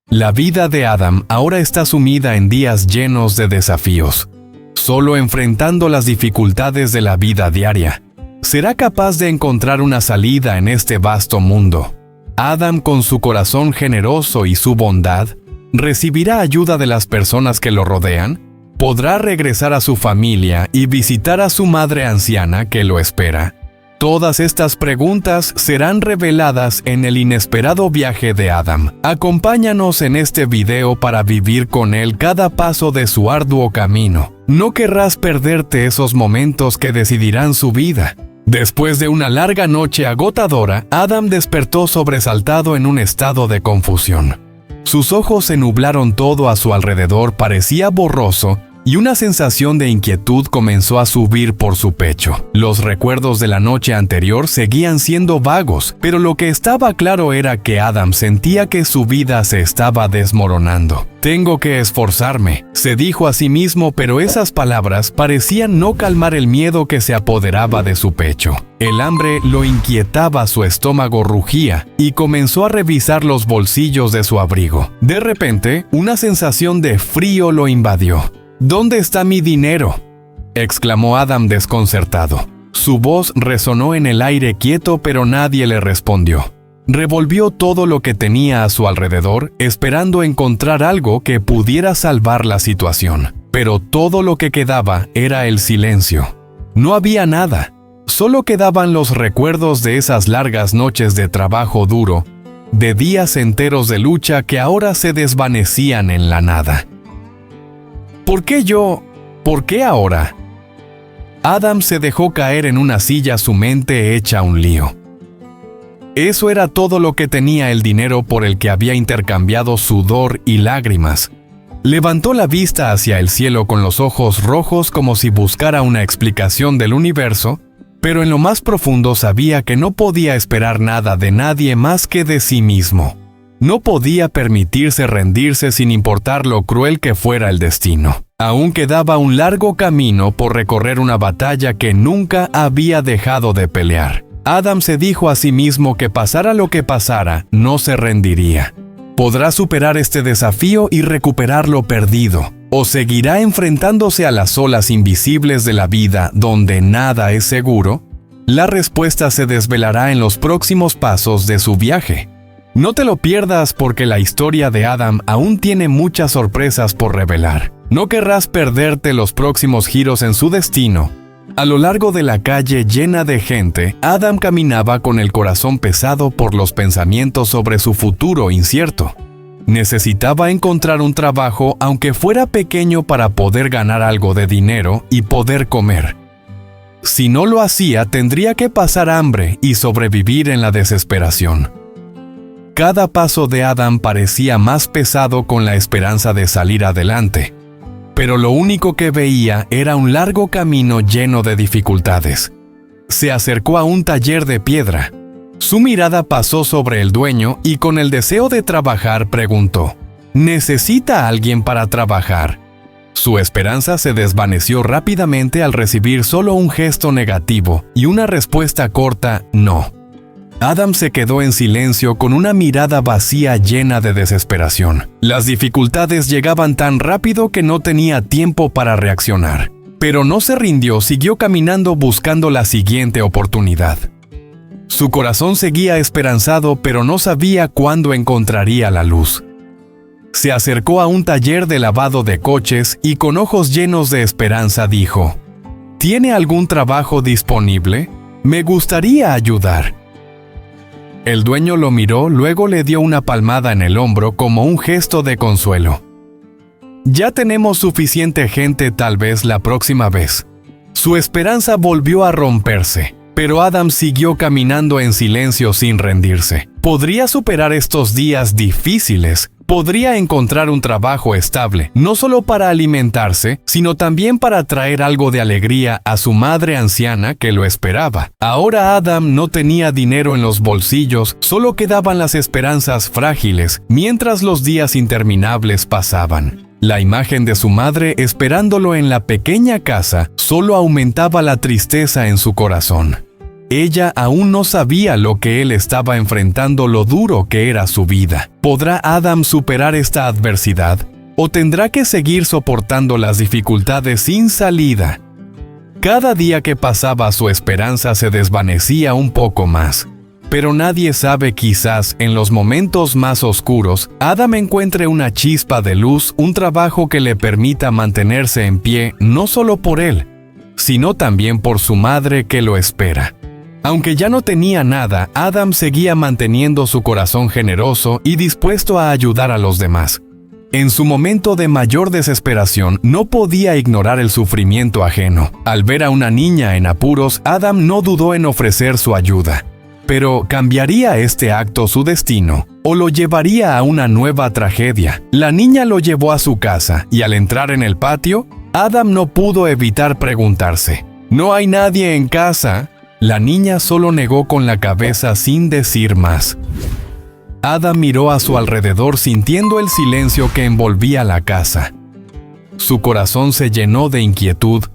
La vida de Adam ahora está sumida en días llenos de desafíos. Solo enfrentando las dificultades de la vida diaria, será capaz de encontrar una salida en este vasto mundo. Adam, con su corazón generoso y su bondad, recibirá ayuda de las personas que lo rodean, podrá regresar a su familia y visitar a su madre anciana que lo espera. Todas estas preguntas serán reveladas en el inesperado viaje de Adam. Acompáñanos en este video para vivir con él cada paso de su arduo camino. No querrás perderte esos momentos que decidirán su vida. Después de una larga noche agotadora, Adam despertó sobresaltado en un estado de confusión. Sus ojos se nublaron, todo a su alrededor parecía borroso, y una sensación de inquietud comenzó a subir por su pecho. Los recuerdos de la noche anterior seguían siendo vagos, pero lo que estaba claro era que Adam sentía que su vida se estaba desmoronando. «Tengo que esforzarme», se dijo a sí mismo, pero esas palabras parecían no calmar el miedo que se apoderaba de su pecho. El hambre lo inquietaba, su estómago rugía, y comenzó a revisar los bolsillos de su abrigo. De repente, una sensación de frío lo invadió. «¿Dónde está mi dinero?», exclamó Adam desconcertado. Su voz resonó en el aire quieto, pero nadie le respondió. Revolvió todo lo que tenía a su alrededor, esperando encontrar algo que pudiera salvar la situación. Pero todo lo que quedaba era el silencio. No había nada. Solo quedaban los recuerdos de esas largas noches de trabajo duro, de días enteros de lucha que ahora se desvanecían en la nada. ¿Por qué yo? ¿Por qué ahora? Adam se dejó caer en una silla, su mente hecha un lío. Eso era todo lo que tenía, el dinero por el que había intercambiado sudor y lágrimas. Levantó la vista hacia el cielo con los ojos rojos como si buscara una explicación del universo, pero en lo más profundo sabía que no podía esperar nada de nadie más que de sí mismo. No podía permitirse rendirse sin importar lo cruel que fuera el destino. Aún quedaba un largo camino por recorrer, una batalla que nunca había dejado de pelear. Adam se dijo a sí mismo que pasara lo que pasara, no se rendiría. Podrá superar este desafío y recuperar lo perdido, o seguirá enfrentándose a las olas invisibles de la vida donde nada es seguro. La respuesta se desvelará en los próximos pasos de su viaje. No te lo pierdas, porque la historia de Adam aún tiene muchas sorpresas por revelar. No querrás perderte los próximos giros en su destino. A lo largo de la calle llena de gente, Adam caminaba con el corazón pesado por los pensamientos sobre su futuro incierto. Necesitaba encontrar un trabajo, aunque fuera pequeño, para poder ganar algo de dinero y poder comer. Si no lo hacía, tendría que pasar hambre y sobrevivir en la desesperación. Cada paso de Adam parecía más pesado, con la esperanza de salir adelante. Pero lo único que veía era un largo camino lleno de dificultades. Se acercó a un taller de piedra. Su mirada pasó sobre el dueño y, con el deseo de trabajar, preguntó: ¿necesita a alguien para trabajar? Su esperanza se desvaneció rápidamente al recibir solo un gesto negativo y una respuesta corta: no. Adam se quedó en silencio, con una mirada vacía llena de desesperación. Las dificultades llegaban tan rápido que no tenía tiempo para reaccionar. Pero no se rindió, siguió caminando buscando la siguiente oportunidad. Su corazón seguía esperanzado, pero no sabía cuándo encontraría la luz. Se acercó a un taller de lavado de coches y, con ojos llenos de esperanza, dijo: ¿tiene algún trabajo disponible? Me gustaría ayudar. El dueño lo miró, luego le dio una palmada en el hombro como un gesto de consuelo. Ya tenemos suficiente gente, tal vez la próxima vez. Su esperanza volvió a romperse, pero Adam siguió caminando en silencio sin rendirse. Podría superar estos días difíciles. Podría encontrar un trabajo estable, no solo para alimentarse, sino también para traer algo de alegría a su madre anciana que lo esperaba. Ahora Adam no tenía dinero en los bolsillos, solo quedaban las esperanzas frágiles, mientras los días interminables pasaban. La imagen de su madre esperándolo en la pequeña casa solo aumentaba la tristeza en su corazón. Ella aún no sabía lo que él estaba enfrentando, lo duro que era su vida. ¿Podrá Adam superar esta adversidad? ¿O tendrá que seguir soportando las dificultades sin salida? Cada día que pasaba su esperanza se desvanecía un poco más. Pero nadie sabe, quizás en los momentos más oscuros, Adam encuentre una chispa de luz, un trabajo que le permita mantenerse en pie, no solo por él, sino también por su madre que lo espera. Aunque ya no tenía nada, Adam seguía manteniendo su corazón generoso y dispuesto a ayudar a los demás. En su momento de mayor desesperación, no podía ignorar el sufrimiento ajeno. Al ver a una niña en apuros, Adam no dudó en ofrecer su ayuda. Pero, ¿cambiaría este acto su destino? ¿O lo llevaría a una nueva tragedia? La niña lo llevó a su casa, y al entrar en el patio, Adam no pudo evitar preguntarse: ¿no hay nadie en casa? La niña solo negó con la cabeza sin decir más. Adam miró a su alrededor sintiendo el silencio que envolvía la casa. Su corazón se llenó de inquietud,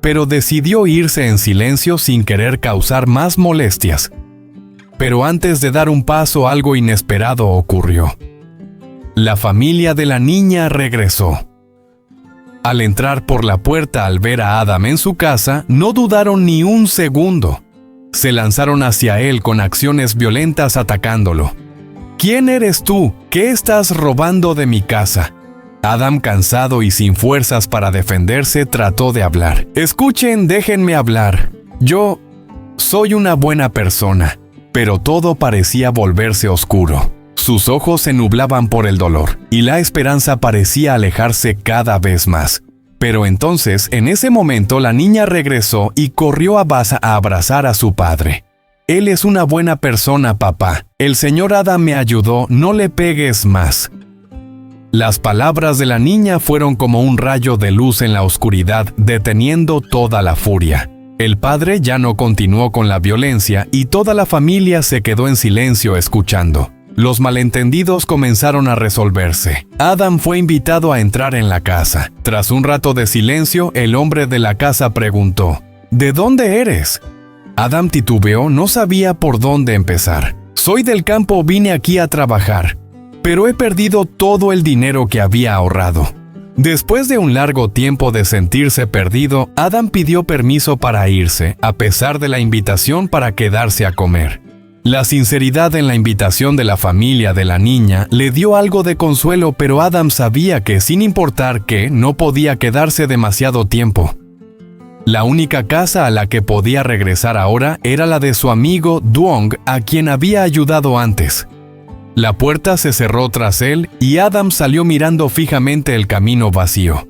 pero decidió irse en silencio sin querer causar más molestias. Pero antes de dar un paso, algo inesperado ocurrió. La familia de la niña regresó. Al entrar por la puerta al ver a Adam en su casa, no dudaron ni un segundo. Se lanzaron hacia él con acciones violentas atacándolo. ¿Quién eres tú? ¿Qué estás robando de mi casa? Adam, cansado y sin fuerzas para defenderse, trató de hablar. Escuchen, déjenme hablar. Yo soy una buena persona. Pero todo parecía volverse oscuro. Sus ojos se nublaban por el dolor, y la esperanza parecía alejarse cada vez más. Pero entonces, en ese momento, la niña regresó y corrió a abrazar a su padre. Él es una buena persona, papá. El señor Adam me ayudó, no le pegues más. Las palabras de la niña fueron como un rayo de luz en la oscuridad, deteniendo toda la furia. El padre ya no continuó con la violencia y toda la familia se quedó en silencio escuchando. Los malentendidos comenzaron a resolverse. Adam fue invitado a entrar en la casa. Tras un rato de silencio, el hombre de la casa preguntó: ¿de dónde eres? Adam titubeó, no sabía por dónde empezar. Soy del campo, vine aquí a trabajar, pero he perdido todo el dinero que había ahorrado. Después de un largo tiempo de sentirse perdido, Adam pidió permiso para irse, a pesar de la invitación para quedarse a comer. La sinceridad en la invitación de la familia de la niña le dio algo de consuelo, pero Adam sabía que, sin importar qué, no podía quedarse demasiado tiempo. La única casa a la que podía regresar ahora era la de su amigo Duong, a quien había ayudado antes. La puerta se cerró tras él y Adam salió mirando fijamente el camino vacío.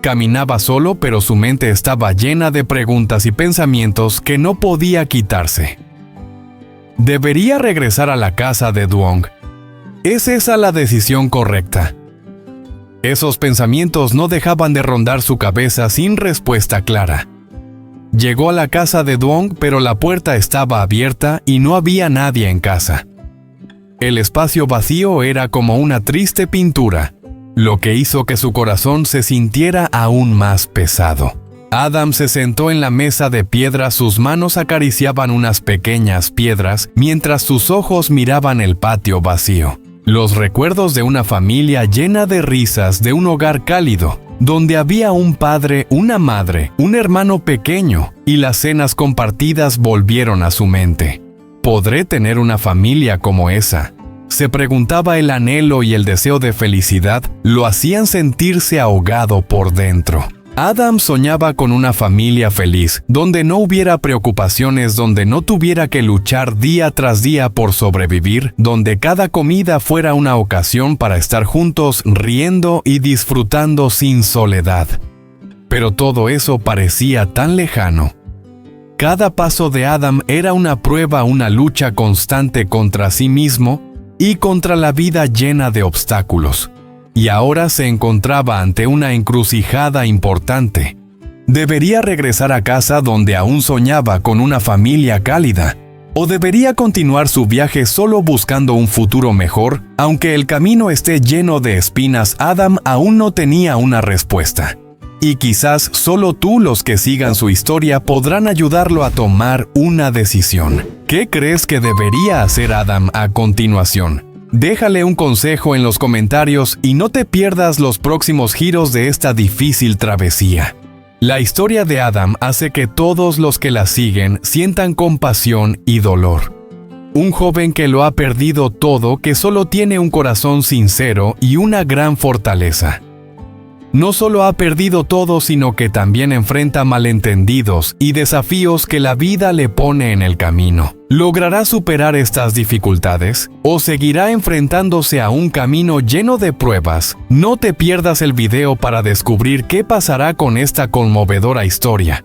Caminaba solo, pero su mente estaba llena de preguntas y pensamientos que no podía quitarse. ¿Debería regresar a la casa de Duong? ¿Es esa la decisión correcta? Esos pensamientos no dejaban de rondar su cabeza sin respuesta clara. Llegó a la casa de Duong, pero la puerta estaba abierta y no había nadie en casa. El espacio vacío era como una triste pintura, lo que hizo que su corazón se sintiera aún más pesado. Adam se sentó en la mesa de piedra, sus manos acariciaban unas pequeñas piedras, mientras sus ojos miraban el patio vacío. Los recuerdos de una familia llena de risas, de un hogar cálido, donde había un padre, una madre, un hermano pequeño, y las cenas compartidas volvieron a su mente. ¿Podré tener una familia como esa? Se preguntaba. El anhelo y el deseo de felicidad lo hacían sentirse ahogado por dentro. Adam soñaba con una familia feliz, donde no hubiera preocupaciones, donde no tuviera que luchar día tras día por sobrevivir, donde cada comida fuera una ocasión para estar juntos, riendo y disfrutando sin soledad. Pero todo eso parecía tan lejano. Cada paso de Adam era una prueba, una lucha constante contra sí mismo y contra la vida llena de obstáculos. Y ahora se encontraba ante una encrucijada importante. ¿Debería regresar a casa donde aún soñaba con una familia cálida? ¿O debería continuar su viaje solo buscando un futuro mejor? Aunque el camino esté lleno de espinas, Adam aún no tenía una respuesta. y quizás solo tú los que sigan su historia podrán ayudarlo a tomar una decisión. ¿Qué crees que debería hacer Adam a continuación? Déjale un consejo en los comentarios y no te pierdas los próximos giros de esta difícil travesía. La historia de Adam hace que todos los que la siguen sientan compasión y dolor. Un joven que lo ha perdido todo, que solo tiene un corazón sincero y una gran fortaleza. No solo ha perdido todo, sino que también enfrenta malentendidos y desafíos que la vida le pone en el camino. ¿Logrará superar estas dificultades o seguirá enfrentándose a un camino lleno de pruebas? No te pierdas el video para descubrir qué pasará con esta conmovedora historia.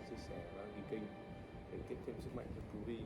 Chia sẻ và ghi kênh để tiếp thêm sức mạnh cho Cú Ri.